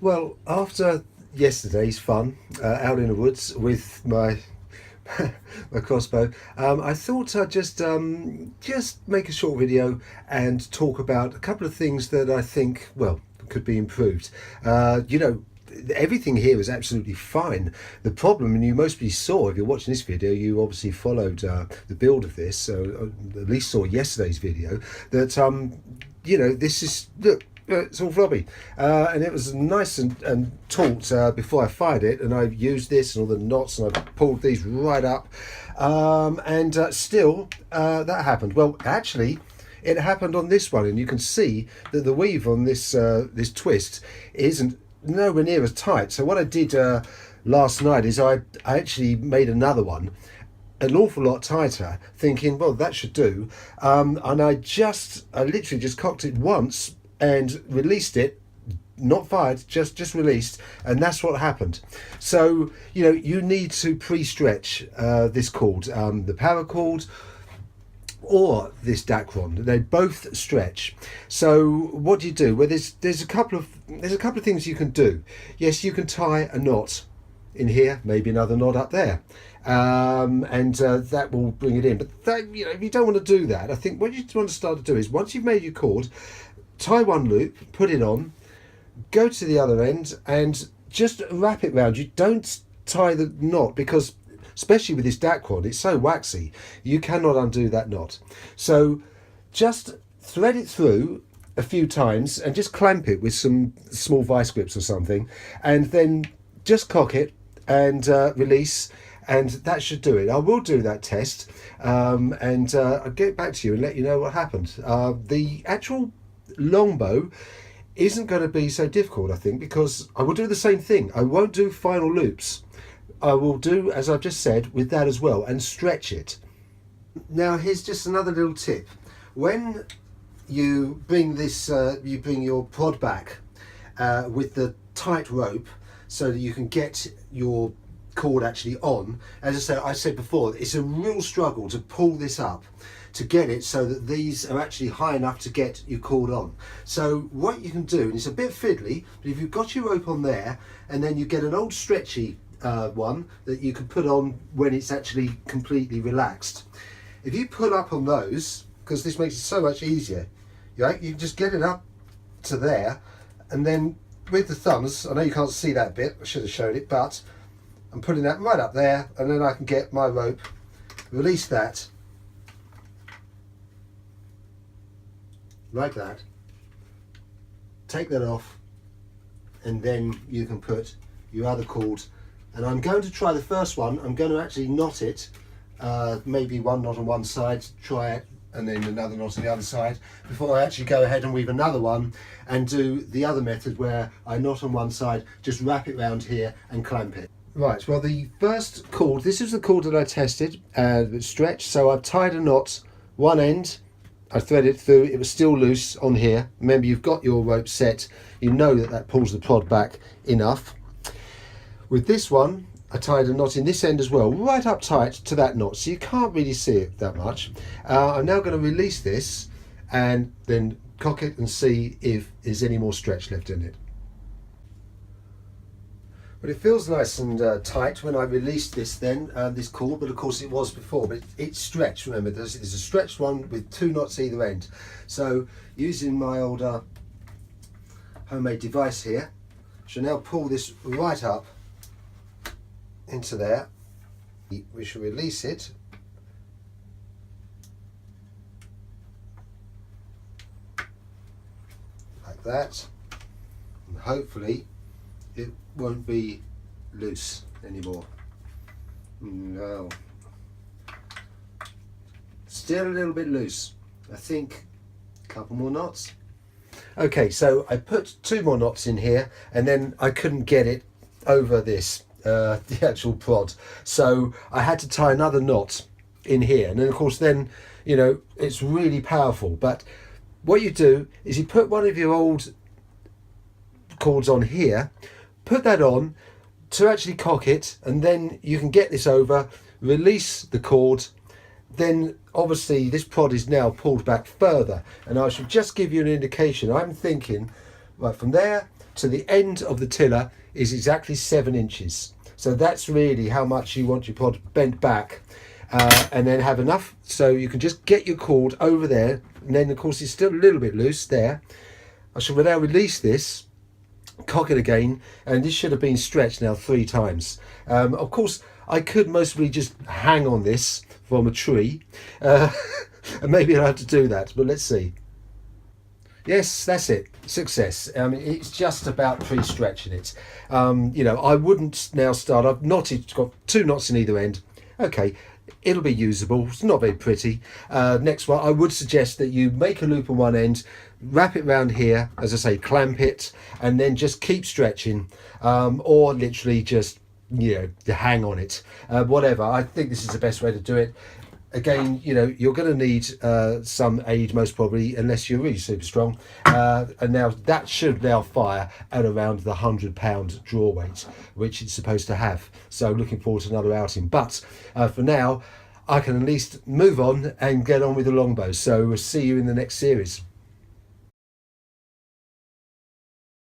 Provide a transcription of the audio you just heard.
Well, after yesterday's fun out in the woods with my my crossbow, I thought I'd just make a short video and talk about a couple of things that I think, well, could be improved. Everything here is absolutely fine. The problem, and you mostly saw, if you're watching this video, you obviously followed the build of this, so at least saw yesterday's video, that this is, look, it's all floppy, and it was nice and taut before I fired it, and I used this and all the knots, and I pulled these right up, and still that happened. Well, actually, it happened on this one, and you can see that the weave on this twist isn't nowhere near as tight. So what I did last night is I actually made another one an awful lot tighter, thinking, well, that should do, and I literally just cocked it once and released it, not fired, just released, and that's what happened. So you need to pre-stretch this cord, the paracord or this Dacron. They both stretch. So what do you do? Well, there's a couple of things you can do. Yes, you can tie a knot in here, maybe another knot up there, and that will bring it in. But that, if you don't want to do that, I think what you want to start to do is, once you've made your cord, tie one loop, put it on, go to the other end, and just wrap it round. You don't tie the knot, because especially with this Dacron, it's so waxy, you cannot undo that knot. So just thread it through a few times and just clamp it with some small vice grips or something, and then just cock it and release, and that should do it. I will do that test, and I'll get back to you and let you know what happened. The actual longbow isn't going to be so difficult, I think, because I will do the same thing. I won't do final loops. I will do, as I've just said, with that as well, and stretch it. Now, here's just another little tip. When you bring you bring your prod back with the tight rope, so that you can get your cord actually on. As I said before, it's a real struggle to pull this up, to get it so that these are actually high enough to get your cord on. So what you can do, and it's a bit fiddly, but if you've got your rope on there, and then you get an old stretchy one that you can put on when it's actually completely relaxed. If you pull up on those, because this makes it so much easier, you can just get it up to there, and then with the thumbs, I know you can't see that bit, I should have shown it, but I'm putting that right up there, and then I can get my rope, release that, like that, take that off, and then you can put your other cord. And I'm going to try the first one. I'm going to actually knot it, maybe one knot on one side, try it, and then another knot on the other side, before I actually go ahead and weave another one and do the other method where I knot on one side, just wrap it round here and clamp it. Right, well, the first cord, this is the cord that I tested, that stretched. So I've tied a knot, one end, I threaded through, it was still loose on here. Remember, you've got your rope set, you know that pulls the prod back enough. With this one, I tied a knot in this end as well, right up tight to that knot, so you can't really see it that much. I'm now going to release this and then cock it and see if there's any more stretch left in it. But it feels nice and tight when I released this then, this cord, but of course it was before, but it's stretched. Remember, there's a stretched one with two knots either end. So using my old homemade device here, I shall now pull this right up into there. We shall release it, like that, and hopefully it won't be loose anymore. No, still a little bit loose. I think a couple more knots. Okay, so I put two more knots in here, and then I couldn't get it over this the actual prod, so I had to tie another knot in here, and then of course then it's really powerful. But what you do is you put one of your old cords on here, put that on to actually cock it, and then you can get this over, release the cord, then obviously this prod is now pulled back further, and I should just give you an indication. I'm thinking right from there to the end of the tiller is exactly 7 inches. So that's really how much you want your pod bent back, and then have enough so you can just get your cord over there, and then of course it's still a little bit loose there. I shall now release this, cock it again, and this should have been stretched now 3 times. Of course I could mostly just hang on this from a tree, and maybe I'll have to do that, but let's see. Yes, that's it. Success. It's just about pre-stretching it. I wouldn't now start. I've knotted, got 2 knots in either end. Okay, it'll be usable. It's not very pretty. Next one, I would suggest that you make a loop on one end, wrap it round here, as I say, clamp it, and then just keep stretching, or literally just, hang on it. Whatever. I think this is the best way to do it. Again, you're going to need some aid most probably, unless you're really super strong. And now that should now fire at around the 100-pound draw weight, which it's supposed to have. So looking forward to another outing. But for now, I can at least move on and get on with the longbow. So we'll see you in the next series.